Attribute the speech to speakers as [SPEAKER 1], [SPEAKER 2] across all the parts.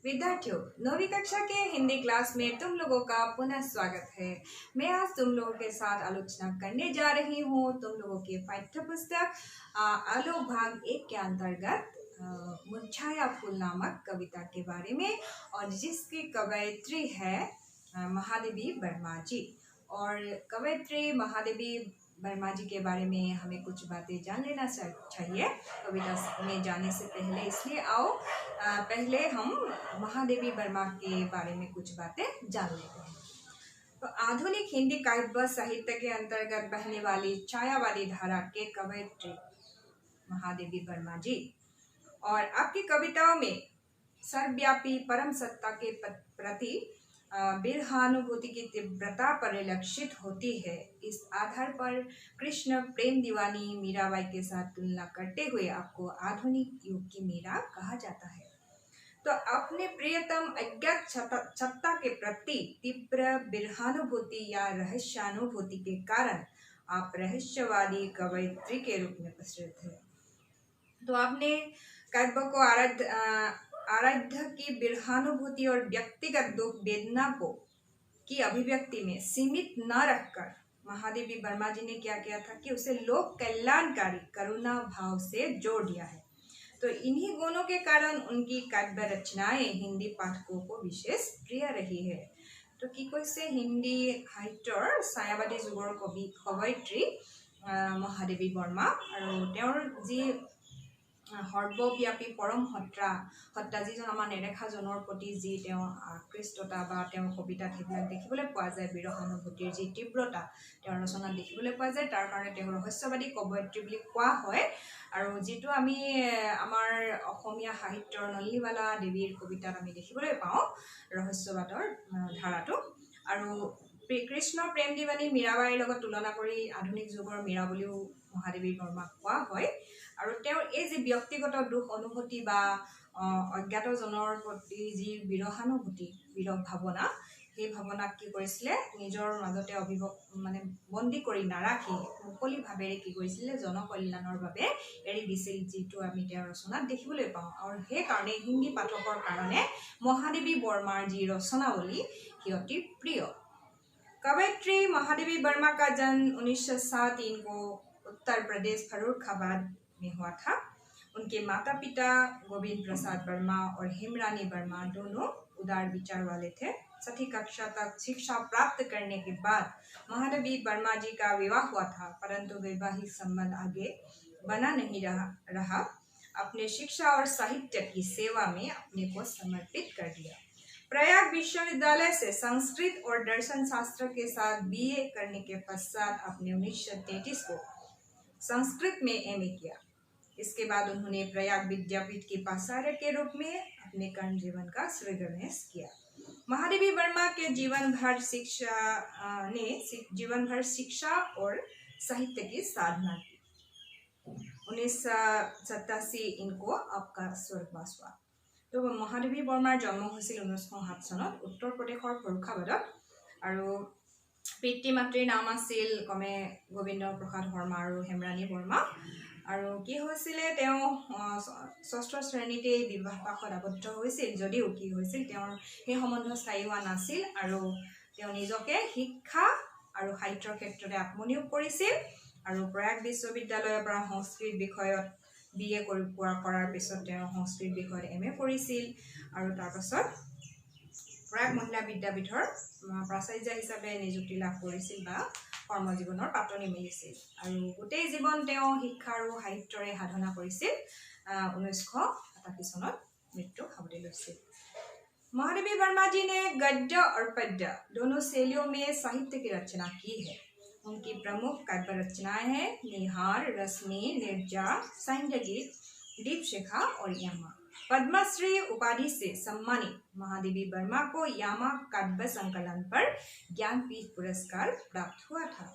[SPEAKER 1] विद्यार्थियों, 9वीं कक्षा के हिंदी क्लास में तुम लोगों का पुनः स्वागत है। मैं आज तुम लोगों के साथ आलोचना करने जा रही हूँ तुम लोगों के पाठ्य पुस्तक आलोक भाग 1 के अंतर्गत मुरझाया फूल नामक कविता के बारे में, और जिसकी कवयित्री है महादेवी वर्मा जी। और कवयित्री महादेवी वर्मा जी के बारे में हमें कुछ बातें जान लेना चाहिए कविता में जाने से पहले। इसलिए आओ पहले हम महादेवी वर्मा के बारे में कुछ बातें जान लेते हैं। तो आधुनिक हिंदी काव्य साहित्य के अंतर्गत बहने वाली छायावादी धारा के कवयित्री महादेवी वर्मा जी, और आपकी कविताओं में सर्वव्यापी परम सत्ता के प्रति बिरहानुभूति की तीव्रता परिलक्षित होती है। इस आधार पर कृष्ण प्रेम दीवानी मीराबाई के साथ तुलना करते हुए आपको आधुनिक युग की मीरा कहा जाता है। तो अपने प्रियतम अज्ञात सत्ता के प्रति तीव्र बिरहानुभूति या रहस्यानुभूति के कारण आप रहस्यवादी कवयित्री के रूप में प्रसिद्ध है। तो आपने काव्य को आराध्य की बिरहानुभूति और व्यक्तिगत दुख वेदना को की अभिव्यक्ति में सीमित न रखकर महादेवी वर्मा जी ने क्या किया था कि उसे लोक कल्याणकारी करुणा भाव से जोड़ दिया है। तो इन्हीं गुणों के कारण उनकी काव्य रचनाएं हिंदी पाठकों को विशेष प्रिय रही है। तो কি কৈছে हिंदी साहित्यर ছায়াবাদী যুগৰ কবয়িত্ৰী महादेवी वर्मा, আৰু তেওঁৰ যি সৰ্বব্যাপী পৰম সত্তা যিজন আমাৰ নেদেখাজনৰ প্ৰতি যি তেওঁ আকৃষ্টতা বা তেওঁৰ কবিতাত সেইবিলাক দেখিবলৈ পোৱা যায়, বিৰহানুভূতিৰ যি তীব্ৰতা তেওঁৰ ৰচনাত দেখিবলৈ পোৱা যায়, তাৰ কাৰণে তেওঁ ৰহস্যবাদী কবয়িত্ৰী বুলি কোৱা হয়। আৰু যিটো আমি আমাৰ অসমীয়া সাহিত্যৰ নলিনীবালা দেৱীৰ কবিতাত আমি দেখিবলৈ পাওঁ ৰহস্যবাদৰ ধাৰাটো। আৰু কৃষ্ণ প্ৰেম দীৱানী মীৰাবাইৰ লগত তুলনা কৰি আধুনিক যুগৰ মীৰা বুলিও মহাদেৱী বৰ্মাক কোৱা হয়। আৰু তেওঁৰ এই যি ব্যক্তিগত দুখ অনুভূতি বা অজ্ঞাতজনৰ প্ৰতি যি বিৰহানুভূতি বিৰহ ভাৱনা, সেই ভাৱনাক কি কৰিছিলে নিজৰ মাজতে বন্দী কৰি নাৰাখি মুকলি ভাৱেৰে কি কৰিছিলে জনকল্যাণৰ বাবে এৰি দিছিল, যিটো আমি তেওঁৰ ৰচনাত দেখিবলৈ পাওঁ। আৰু সেইকাৰণে হিন্দী পাঠকৰ কাৰণে মহাদেৱী বৰ্মাৰ যি ৰচনাৱলী সি অতি প্ৰিয়। कवयित्री महादेवी वर्मा का जन्म 1903 को उत्तर प्रदेश फर्रुखाबाद में हुआ था। उनके माता पिता गोविंद प्रसाद वर्मा और हेमरानी वर्मा दोनों उदार विचार वाले थे। 6वीं कक्षा तक शिक्षा प्राप्त करने के बाद महादेवी वर्मा जी का विवाह हुआ था, परंतु वैवाहिक संबंध आगे बना नहीं रहा। अपने शिक्षा और साहित्य की सेवा में अपने को समर्पित कर दिया। प्रयाग विश्वविद्यालय से संस्कृत और दर्शन शास्त्र के साथ बीए करने के पश्चात अपने 1933 को संस्कृत में एमए किया। इसके बाद उन्होंने प्रयाग विद्यापीठ के प्राचार्य के रूप में अपने कर्म जीवन का श्रीगणेश किया। महादेवी वर्मा के जीवन भर शिक्षा और साहित्य की साधना की। 1987 इनको आपका स्वर्गवास हुआ। तो महादेवी बर्मार जन्म হৈছিল 1907 চনত উত্তৰ প্ৰদেশৰ ফৰুখাবাদত। আৰু পিতৃ মাতৃৰ নাম আছিল কমে গোবিন্দ প্ৰসাদ বৰ্মা আৰু হেমৰানী বৰ্মা। আৰু কি হৈছিলে তেওঁ ষষ্ঠ শ্ৰেণীতে বিবাহ পাশত আবদ্ধ হৈছিল, যদিও কি হৈছিল তেওঁৰ সেই সম্বন্ধ স্থায়ী হোৱা নাছিল। আৰু তেওঁ নিজকে শিক্ষা আৰু সাহিত্যৰ ক্ষেত্ৰতে আত্মনিয়োগ কৰিছিল। আৰু প্ৰয়াগ বিশ্ববিদ্যালয়ৰ পৰা সংস্কৃত বিষয়ত বিএ কৰাৰ পিছত তেওঁ সংস্কৃত বিষয়ত এমএ কৰিছিল। আৰু তাৰপাছত প্ৰয়াগ মহিলা বিদ্যাপীঠৰ প্ৰাচাৰ্য হিচাপে নিযুক্তি লাভ কৰিছিল বা কৰ্মজীৱনৰ পাতনি মেলিছিল। আৰু গোটেই জীৱন তেওঁ শিক্ষা আৰু সাহিত্যৰে সাধনা কৰিছিল। 1987 চনত মৃত্যু সাৱটি লৈছিল। महादेवी वर्मा जी ने गद्य और पद्य दोनों शैलियों में साहित्य की रचना की है। उनकी प्रमुख काव्य रचनाएं हैं निहार, रश्मि, निर्जा, सैंधगीत, दीपशिखा और यामा। पद्मश्री उपाधि से सम्मानित महादेवी वर्मा को यामा काव्य संकलन पर ज्ञानपीठ पुरस्कार प्राप्त हुआ था।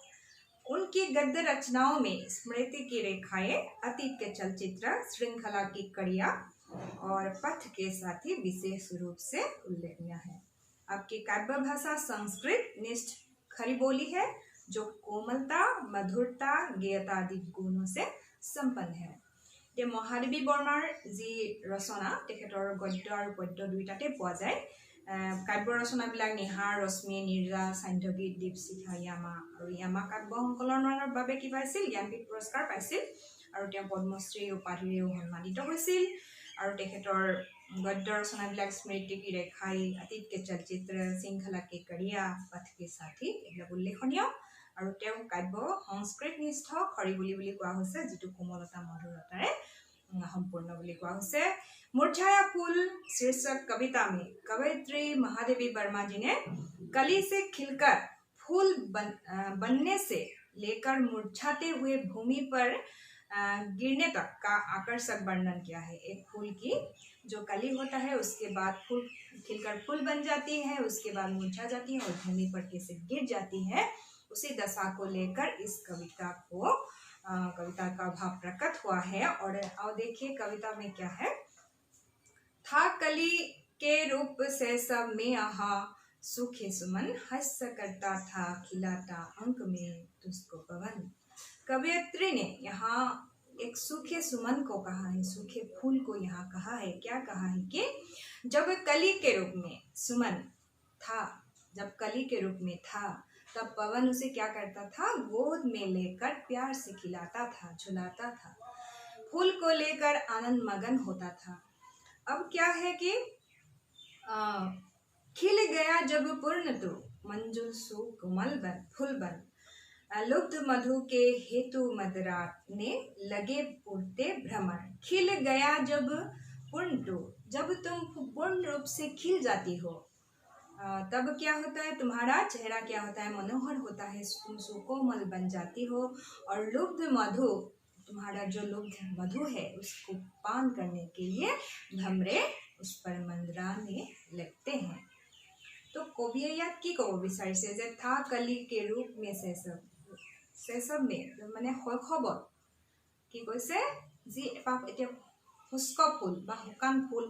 [SPEAKER 1] उनकी गद्य रचनाओं में स्मृति की रेखाएं, अतीत के चलचित्र, श्रृंखला की कड़ियाँ और पथ के साथी विशेष रूप से उल्लेखनीय है। आपकी काव्य भाषा संस्कृत निष्ठ खरी बोली है, जो कोमलता, मधुरता, गेयता आदि गुणों से संपन्न है। তে মহাদেৱী বৰ্মাৰ যি ৰচনা তেখেতৰ গদ্য আৰু পদ্য দুইটাতে পোৱা যায় কাব্য ৰচনাবিলাক নিহাৰ ৰশ্মি নিৰ্জা সান্ধ্যগীত দীপশিখা য়ামা আৰু য়ামা কাব্য সংকলনৰ বাবে কি পাইছিল জ্ঞানপীঠ পুৰস্কাৰ পাইছিল আৰু তেওঁ পদ্মশ্ৰী উপাধিৰেও সন্মানিত হৈছিল আৰু তেখেতৰ गद्य रचनाবিলাক स्मृति की रेखाई अतीत के चलचित्र श्रृंखला के कड़िया पथ के साथी এইবিলাক উল্লেখনীয় আৰু তেওঁ কাব্য সংস্কৃত নিষ্ঠ খৰিবুলি বুলি কোৱা হৈছে যিটো কোমলতা মধুৰতাৰে সম্পূৰ্ণ বুলি কোৱা হৈছে मुरझाया फूल शीर्षक कविता में कवयित्री महादेवी वर्मा जी ने कली से खिलकर फूल बनने से लेकर मुरझाते हुए भूमि पर गिरने तक का आकर्षक वर्णन किया है। एक फूल की जो कली होता है उसके बाद फूल खिलकर फूल बन जाती है, उसके बाद मुरझा जाती है और भूमि पर कैसे गिर जाती है, उसी दशा को लेकर इस कविता का भाव प्रकट हुआ है। और देखिए कविता में क्या है। था कली के रूप से सब में आहा सूखे सुमन हंस करता था खिलाता अंक में तुझको पवन। कवयित्री ने यहाँ एक सूखे सुमन को कहा है, सूखे फूल को यहाँ कहा है। क्या कहा है कि जब कली के रूप में सुमन था, जब कली के रूप में था तब पवन उसे क्या करता था, गोद में लेकर प्यार से खिलाता था, झुलाता था, फूल को लेकर आनंद मगन होता था। अब क्या है कि खिल गया जब पूर्ण तो मंजुल सु कोमल बन फूल बन लुब्ध मधु के हेतु मदरात ने लगे उड़ते भ्रमर। खिल गया जब पूर्ण तो, जब तुम पूर्ण रूप से खिल जाती हो तब क्या होता है, तुम्हारा चेहरा क्या होता है, मनोहर होता है, तुम सुकोमल बन जाती हो और लुब्ध मधु, तुम्हारा जो लुब्ध मधु है उसको पान करने के लिए भ्रमरे उस पर मंडराने लगते हैं। तो कविয়ে ইয়াত কি ক'ব বিচাৰিছে যে था कली के रूप में शैशव में মানে শৈশৱত কি কৈছে যি এতিয়া শুষ্ক ফুল বা শুকান ফুল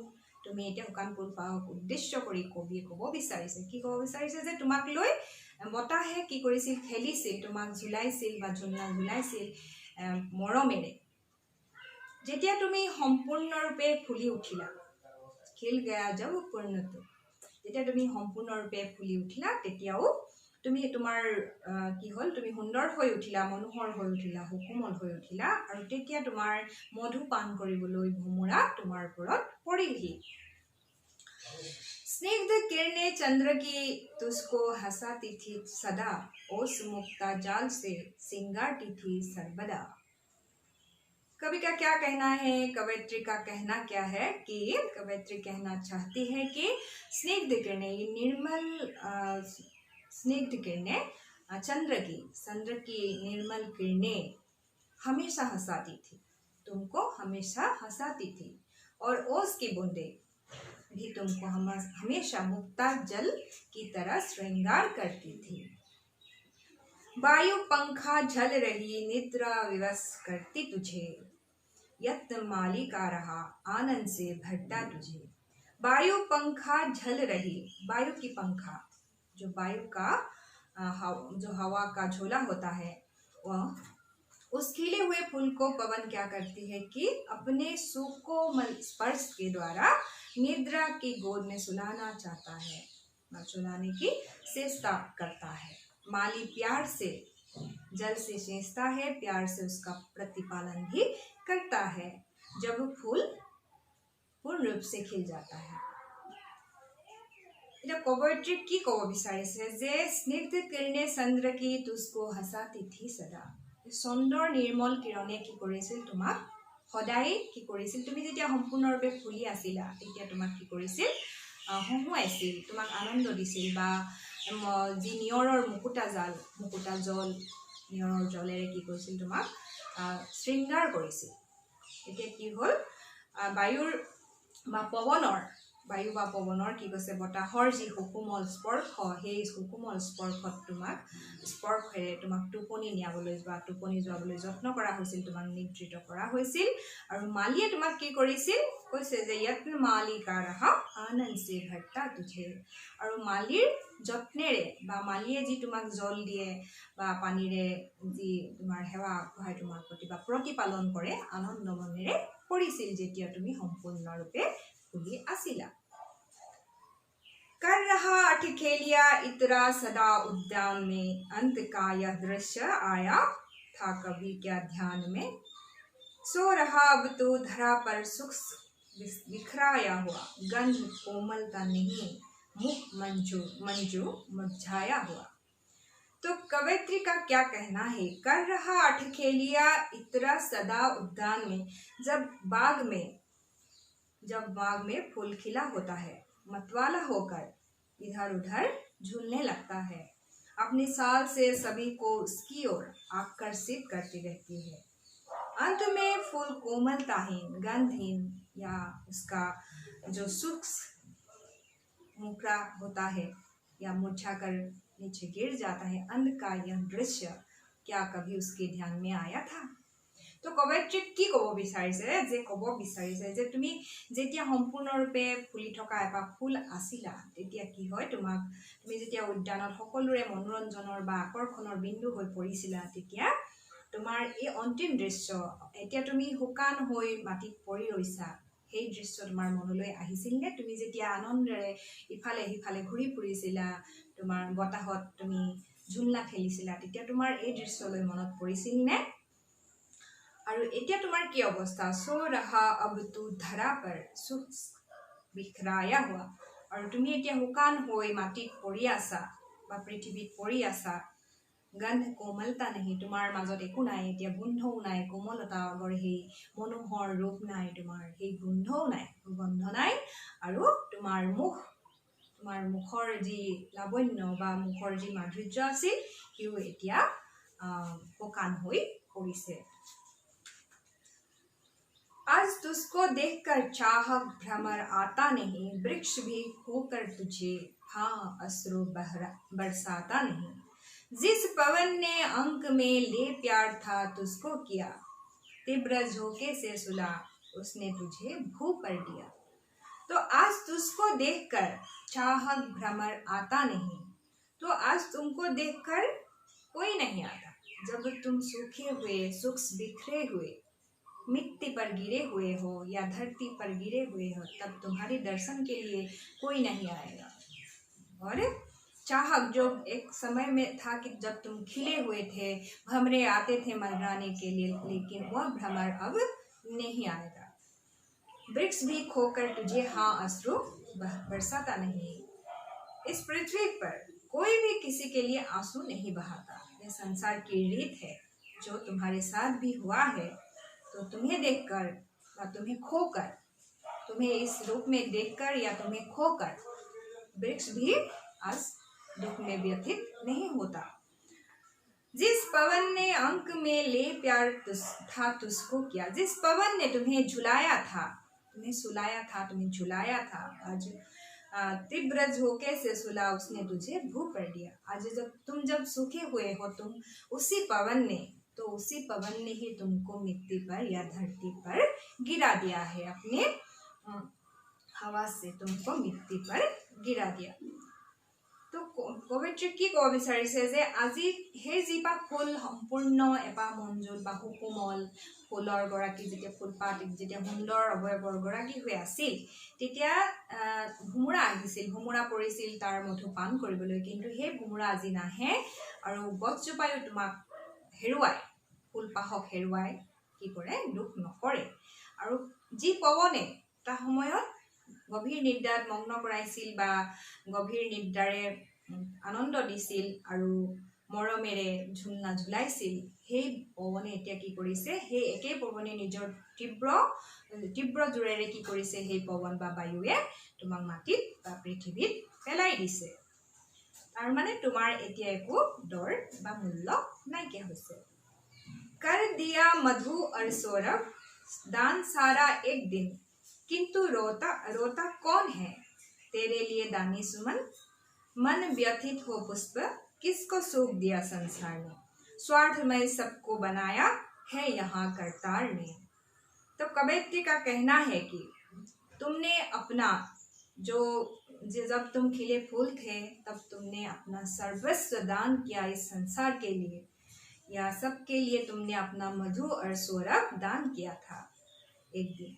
[SPEAKER 1] তুমি এতিয়া শুকান ফুল পাওক উদ্দেশ্য কৰি কবিয়ে ক'ব বিচাৰিছে। কি ক'ব বিচাৰিছে যে তোমাক লৈ বতাহে কি কৰিছিল, খেলিছিল, তোমাক ঝুলাইছিল বা ঝুলনা ঝুলাইছিল মৰমেৰে। যেতিয়া তুমি সম্পূৰ্ণৰূপে ফুলি উঠিলা, খিল গয়া জব পূৰ্ণটো, যেতিয়া তুমি সম্পূৰ্ণৰূপে ফুলি উঠিলা তেতিয়াও তুমি তোমাৰ কি হ'ল, তুমি সুন্দৰ হৈ উঠিলা, মনোহৰ হৈ উঠিলা, সুকোমল হৈ উঠিলা আৰু তেতিয়া তোমাৰ মধু পান কৰিবলৈ ভোমোৰা তোমাৰ ওপৰত পৰিলহি। स्निग्ध किरणें चंद्र की तुझको हंसाती थी सदा, ओस मुक्ता जाल से सिंगारती थी सर्वदा। कवि का क्या कहना है, कवयित्री का कहना क्या है कि कवयित्री कहना चाहती है कि स्निग्ध किरणें, ये निर्मल स्निग्ध किरणें चंद्र की निर्मल किरणें हमेशा हंसाती थी, तुमको हमेशा हंसाती थी और ओस की बूंदें भी तुमको हमेशा मुक्ता जल की तरह श्रृंगार करती थी। वायु पंखा झल रही निद्रा विवश करती तुझे, यत्न मालिका रहा आनंद से भरता तुझे। वायु पंखा झल रही, वायु की पंखा जो वायु का जो हवा का झोला होता है वह उस खिले हुए फूल को पवन क्या करती है कि अपने सुकोमल स्पर्श के द्वारा निद्रा की गोद में सुलाना चाहता है, सुलाने की चेष्टा करता है। माली प्यार से जल से सेचता है, प्यार से उसका प्रतिपालन भी करता है जब फूल पूर्ण रूप से खिल जाता है। এতিয়া কবয়িত্ৰী কি ক'ব বিচাৰিছে যে স্নিগ্ধ কিৰণে চন্দ্ৰ কি তুझको हंसाती थी सदा, চন্দ্ৰৰ নিৰ্মল কিৰণে কি কৰিছিল, তোমাক সদায় কি কৰিছিল, তুমি যেতিয়া সম্পূৰ্ণৰূপে ফুলি আছিলা তেতিয়া তোমাক কি কৰিছিল, হহুৱাইছিল, তোমাক আনন্দ দিছিল বা যি নিয়ৰৰ মুকুতা জল নিয়ৰৰ জলেৰে কি কৰিছিল, তোমাক শৃংগাৰ কৰিছিল। এতিয়া কি হ'ল, বায়ুৰ বা পৱনৰ বায়ু বা পৱনৰ কি কৈছে বতাহৰ যি সুকোমল স্পৰ্শ সেই সুকোমল স্পৰ্শত তোমাক স্পৰ্শৰে তোমাক টোপনি নিয়াবলৈ বা টোপনি যোৱাবলৈ যত্ন কৰা হৈছিল তোমাক নিদ্ৰিত কৰা হৈছিল আৰু মালিয়ে তোমাক কি কৰিছিল কৈছে যে यत्न माली का रहा आनंद से भरता तुझे আৰু মালিৰ যত্নেৰে বা মালিয়ে যি তোমাক জল দিয়ে বা পানীৰে যি তোমাৰ সেৱা আগবঢ়াই তোমাৰ প্ৰতি বা প্ৰতিপালন কৰে আনন্দ মনেৰে কৰিছিল যেতিয়া তুমি সম্পূৰ্ণৰূপে खुली आसिला कर रहा अठखेलिया इतरा सदा उद्यान में अंत का यह दृश्य आया था कभी क्या ध्यान में सो रहा अब तो धरा पर सुख बिखराया हुआ गंध कोमलता नहीं मुख मंजू मंजू मुरझाया हुआ। तो कवयित्री का क्या कहना है कर रहा अठखेलिया इतरा सदा उद्यान में जब बाग में फूल खिला होता है मतवाला होकर इधर उधर झूलने लगता है अपनी साल से सभी को उसकी ओर आकर्षित करती रहती है अंत में फूल कोमलताहीन गंधहीन या उसका जो सूक्ष्म मुखड़ा होता है या मुरझा कर नीचे गिर जाता है अंत का यह दृश्य क्या कभी उसके ध्यान में आया था। तो कवयित्री কি ক'ব বিচাৰিছে যে তুমি যেতিয়া সম্পূৰ্ণৰূপে ফুলি থকা এপাহ ফুল আছিলা তেতিয়া কি হয় তুমি যেতিয়া উদ্যানত সকলোৰে মনোৰঞ্জনৰ বা আকৰ্ষণৰ বিন্দু হৈ পৰিছিলা তেতিয়া তোমাৰ এই অন্তিম দৃশ্য এতিয়া তুমি শুকান হৈ মাটিত পৰি ৰৈছা সেই দৃশ্য তোমাৰ মনলৈ আহিছিল নে তুমি যেতিয়া আনন্দৰে ইফালে সিফালে ঘূৰি ফুৰিছিলা তোমাৰ বতাহত তুমি ঝুলনা খেলিছিলা তেতিয়া তোমাৰ এই দৃশ্যলৈ মনত পৰিছিল নে আৰু এতিয়া তোমাৰ কি অৱস্থা সো ৰহা अब तू धरा पर सुख बिखराया हुआ আৰু তুমি এতিয়া শুকান হৈ মাটিত পৰি আছা বা পৃথিৱীত পৰি আছা গন্ধ কোমলতা नहीं তোমাৰ মাজত একো নাই এতিয়া গোন্ধও নাই কোমলতা আগৰ সেই মনোহৰ ৰূপ নাই তোমাৰ সেই গোন্ধও নাই সুগন্ধ নাই আৰু তোমাৰ মুখৰ যি লাৱণ্য বা মুখৰ যি মাধুৰ্য আছিল সিও এতিয়া শুকান হৈ পৰিছে। आज तुझको देखकर चाहक भ्रमर आता नहीं वृक्ष भी होकर तुझे हाँ अश्रु बरसाता नहीं जिस पवन ने अंक में ले प्यार था तुझको किया तीव्र झोंके से सुला उसने तुझे भू कर दिया। तो आज तुझको देखकर चाहक भ्रमर आता नहीं तो आज तुमको देखकर कोई नहीं आता जब तुम सूखे हुए सुख बिखरे हुए मिट्टी पर गिरे हुए हो या धरती पर गिरे हुए हो तब तुम्हारे दर्शन के लिए कोई नहीं आएगा। और चाहक जो एक समय में था कि जब तुम खिले हुए थे भंवरे आते थे मंडराने के लिए लेकिन वह भ्रमर अब नहीं आएगा। वृक्ष भी खोकर तुझे हाँ अश्रु बरसाता नहीं इस पृथ्वी पर कोई भी किसी के लिए आंसू नहीं बहाता यह संसार की रीत है जो तुम्हारे साथ भी हुआ है। तो तुम्हें देखकर या तुम्हें खोकर तुम्हें इस रूप में देखकर या तुम्हें खोकर वृक्ष भी आज दुख में व्यथित नहीं होता। जिस पवन ने अंक में ले प्यार था तुझको किया जिस पवन ने तुम्हें झुलाया था तुम्हें सुलाया था तुम्हें झुलाया था आज तीव्र झोंके से सुला उसने तुझे भू कर दिया। आज जब सूखे हुए हो तुम उसी पवन ने ही तुमको मिट्टी पर या धरती पर गिरा दिया है अपने हवा से तुमको मिट्टी पर गिरा दिया। तो कवयित्री কি ক'ব বিচাৰিছে যে আজি সেই যিপা ফুল সম্পূৰ্ণ এপাহ মঞ্জুল বা সুকোমল ফুলৰ গৰাকী যেতিয়া ফুলপাত যেতিয়া সুন্দৰ অৱয়বৰ গৰাকী হৈ আছিল তেতিয়া ভুমুৰা আহিছিল ভুমুৰা পৰিছিল তাৰ মধু পান কৰিবলৈ কিন্তু সেই ভুমুৰা আজি নাহে আৰু গছজোপায়ো তোমাক হেৰুৱাই ফুলপাহক হেৰুৱাই কি কৰে দুখ নকৰে আৰু যি পৱনে তা সময়ত গভীৰ নিদ্ৰাত মগ্ন কৰাইছিল বা গভীৰ নিদ্ৰাৰে আনন্দ দিছিল আৰু মৰমেৰে ঝুলনা ঝুলাইছিল সেই পৱনে এতিয়া কি কৰিছে সেই একে পৱনে নিজৰ তীব্ৰ জোৰেৰে কি কৰিছে সেই পৱন বা বায়ুৱে তোমাক মাটিত বা পৃথিৱীত পেলাই দিছে তাৰ মানে তোমাৰ এতিয়া একো দৰ বা মূল্য নাইকিয়া হৈছে। कर दिया मधु और सौरभ दान सारा एक दिन किंतु रोता रोता कौन है तेरे लिए दानी सुमन। मन व्यथित हो पुष्प किसको सूख दिया संसार ने। स्वार्थ में सबको बनाया है यहाँ करतार ने। तो कवयित्री का कहना है कि तुमने अपना जो जब तुम खिले फूल थे तब तुमने अपना सर्वस्व दान किया इस संसार के लिए, या सबके लिए तुमने अपना मधु और सौरभ दान किया था एक दिन।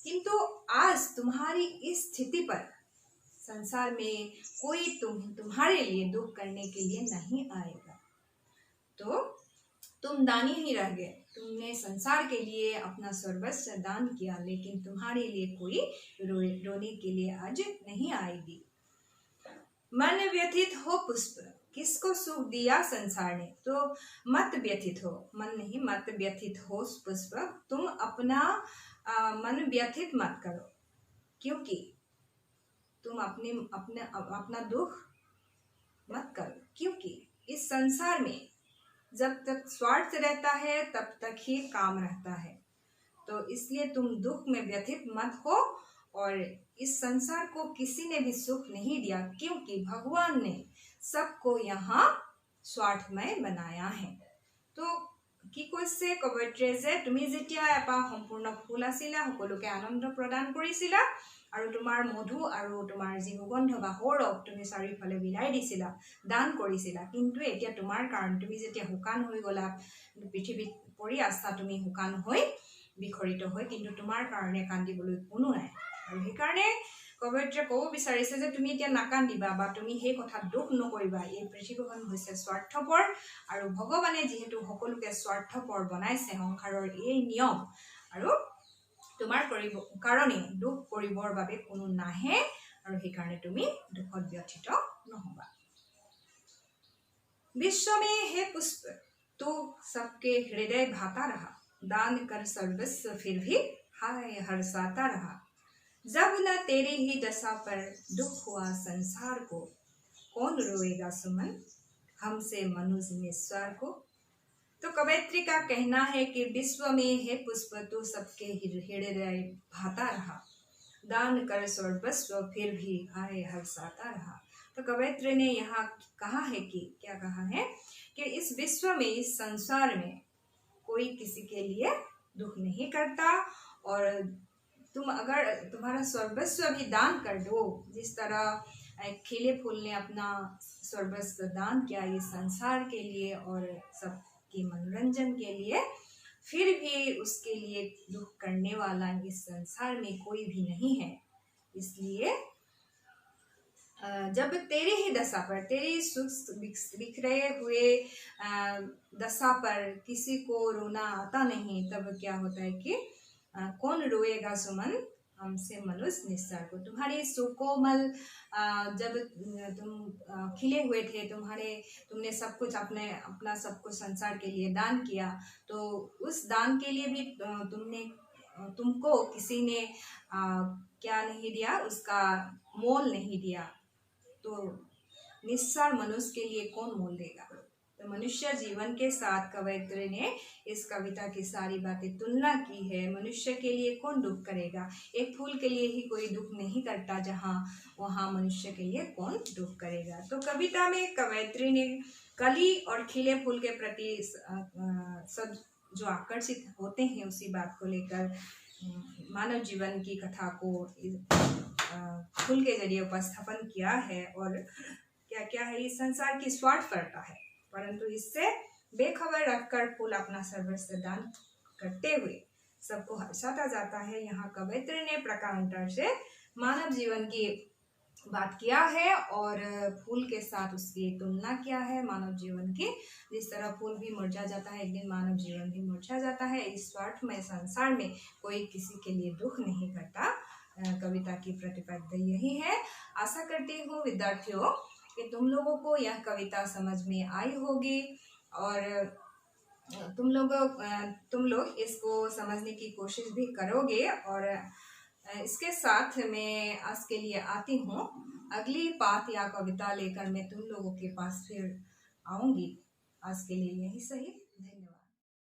[SPEAKER 1] किंतु आज तुम्हारी इस स्थिति पर संसार में कोई तुम्हारे लिए दुख करने के लिए नहीं आएगा। तो तुम दानी ही रह गए, तुमने संसार के लिए अपना सर्वस्व दान किया, लेकिन तुम्हारे लिए कोई रोने के लिए आज नहीं आएगी। मन व्यथित हो पुष्प किसको सूख दिया संसार ने। तो मत व्यथित हो, मन नहीं मत व्यथित हो पुष्प, तुम अपना मन व्यथित मत करो, क्योंकि तुम अपना दुख मत करो, क्योंकि इस संसार में जब तक स्वार्थ रहता है तब तक ही काम रहता है। तो इसलिए तुम दुख में व्यथित मत हो। और इस संसार को किसी ने भी सुख नहीं दिया, क्योंकि भगवान ने सबको यहाँ स्वार्थमय बनाया है। तो কি কৈছে কবয়িত্ৰীয়ে যে তুমি যেতিয়া এটা সম্পূৰ্ণ ফুল আছিলা, সকলোকে আনন্দ প্ৰদান কৰিছিলা আৰু তোমাৰ মধু আৰু তোমাৰ যি সুগন্ধ বা সৌৰভ তুমি চাৰিওফালে বিলাই দিছিলা, দান কৰিছিলা, কিন্তু এতিয়া তোমাৰ কাৰণ তুমি যেতিয়া শুকান হৈ গলা, পৃথিৱীত পৰি আছা তুমি শুকান হৈ বিখৰিত হৈ, কিন্তু তোমাৰ কাৰণে কান্দিবলৈ কোনো নাই। আৰু সেইকাৰণে কবয়িত্ৰীয়ে ক'ব বিচাৰিছে যে তুমি এতিয়া নাকান্দিবা বা তুমি সেই কথাত দুখ নকৰিবা। এই পৃথিৱীখন হৈছে স্বাৰ্থপৰ, আৰু ভগৱানে যিহেতু সকলোকে স্বাৰ্থপৰ বনাইছে, সংসাৰৰ এই নিয়ম, আৰু তোমাৰ কাৰণে দুখ কৰিবৰ বাবে কোনো নাহে, আৰু সেইকাৰণে তুমি দুখত ব্যথিত নহবা। विश्व में है पुष्प तू सबके हृदय भाता रहा, दान कर सर्वस्व फिर भी हाय हर्षाता रहा। जब न तेरे ही दशा पर दुख हुआ संसार को, कौन रोएगा सुमन हमसे मनुष्य निस्वार को। तो कवयित्री का कहना है कि विश्व में है पुष्प तो सबके हृदय भाता रहा, दान कर सर्वस्व फिर भी हाय हर्षाता रहा। तो कवयित्री ने यहाँ कहा है कि क्या कहा है कि इस विश्व में, इस संसार में कोई किसी के लिए दुख नहीं करता, और तुम अगर तुम्हारा सर्वस्व भी दान कर दो, जिस तरह एक खिले फूल ने अपना सर्वस्व दान किया इस संसार के लिए और सबके मनोरंजन के लिए, फिर भी उसके लिए दुख करने वाला इस संसार में कोई भी नहीं है। इसलिए जब तेरे ही दशा पर, तेरे सुख बिखरे हुए दशा पर किसी को रोना आता नहीं, तब क्या होता है कि कौन रोएगा सुमन हमसे मनुष्य निस्सार को। तुम्हारे सुकोमल जब तुम खिले हुए थे, तुमने सब कुछ अपना सब कुछ संसार के लिए दान किया, तो उस दान के लिए भी तुमको किसी ने क्या नहीं दिया, उसका मोल नहीं दिया। तो निस्सार मनुष्य के लिए कौन मोल देगा। तो मनुष्य जीवन के साथ कवयित्री ने इस कविता की सारी बातें तुलना की है। मनुष्य के लिए कौन दुख करेगा, एक फूल के लिए ही कोई दुख नहीं करता, वहाँ मनुष्य के लिए कौन दुख करेगा। तो कविता में कवयित्री ने कली और खिले फूल के प्रति सब जो आकर्षित होते हैं उसी बात को लेकर मानव जीवन की कथा को फूल के जरिए उपस्थापन किया है। और क्या क्या है, इस संसार की स्वार्थ करता है, परंतु इससे बेखबर रखकर फूल अपना सर्वस्व दान करते हुए सबको हर्षाता जाता है। यहाँ कवयित्री ने प्रकारांतर से मानव जीवन की बात किया है और फूल के साथ उसकी तुलना किया है मानव जीवन की। जिस तरह फूल भी मुरझा जाता है, एक दिन मानव जीवन भी मुरझा जाता है। इस स्वार्थमय संसार में कोई किसी के लिए दुख नहीं करता। कविता की प्रतिपाद्य यही है। आशा करती हूँ विद्यार्थियों कि तुम लोगों को यह कविता समझ में आई होगी और तुम लोग इसको समझने की कोशिश भी करोगे। और इसके साथ मैं आज के लिए आती हूँ, अगली बात या कविता लेकर मैं तुम लोगों के पास फिर आऊँगी। आज के लिए यही सही, धन्यवाद।